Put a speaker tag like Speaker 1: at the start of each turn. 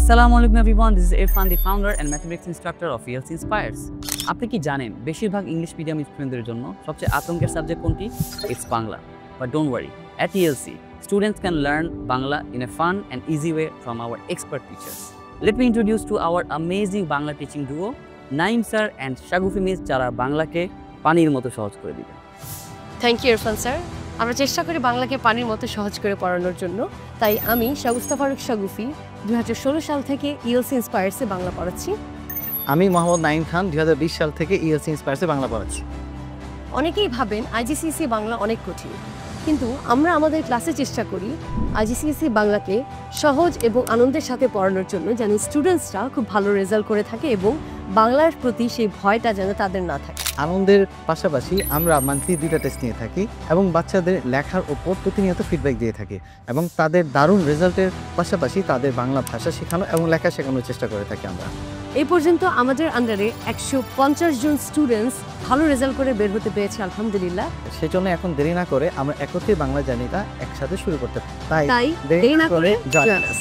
Speaker 1: Assalamu alaikum everyone, this is Irfan, the founder and mathematics instructor of ELC Inspires. আপনি কি জানেন বেশিরভাগ English medium স্টুডেন্টদের জন্য সবচেয়ে আতঙ্কের সাবজেক্ট কোনটি? It's Bangla. But don't worry, at ELC, students can learn Bangla in a fun and easy way from our expert teachers. Let me introduce to our amazing Bangla teaching duo, Naim sir and Shagufi miss, যারা বাংলাকে পানির মতো সহজ করে দিবে।
Speaker 2: Thank you Irfan sir. আমরা চেষ্টা করি বাংলাকে পানির মতো সহজ করে পড়ানোর জন্য। তাই আমি শাগুস্তা ফারুক শাগুফি 2016 সাল থেকে ইএলসি ইন্সপায়ার্সে বাংলা পড়াচ্ছি।
Speaker 3: আমি মোহাম্মদ নাইম খান 2020 সাল থেকে ইএলসি ইন্সপায়ার্সে বাংলা পড়াচ্ছি।
Speaker 2: অনেকেই ভাবেন আইজিসিএসই বাংলা অনেক কঠিন, কিন্তু আমরা আমাদের ক্লাসে চেষ্টা করি আইজিসিএসই বাংলাকে সহজ এবং আনন্দের সাথে পড়ানোর জন্য, যেন স্টুডেন্টসরা খুব ভালো রেজাল্ট করে থাকে এবং বাংলার প্রতি সেই ভয়টা যেন তাদের না থাকে।
Speaker 3: আনন্দের পাশাপাশি আমরা মান্থলি 2টা টেস্ট নিয়ে থাকি এবং বাচ্চাদের লেখার ওপর প্রতিনিয়ত ফিডব্যাক দিয়ে থাকি এবং তাদের দারুণ রেজাল্টের পাশাপাশি তাদের বাংলা ভাষা শেখানো এবং লেখা শেখানোর চেষ্টা করে থাকি আমরা।
Speaker 2: এই পর্যন্ত আমাদের আন্ডারে 150 জন স্টুডেন্টস ভালো রেজাল্ট করে বের হতে পেরেছে আলহামদুলিল্লাহ।
Speaker 3: সেজন্য এখন দেরি না করে আমরা একত্রে বাংলা জার্নিটা একসাথে শুরু করতে, তাই
Speaker 2: দেরি না করে
Speaker 3: জয়েন
Speaker 2: join us।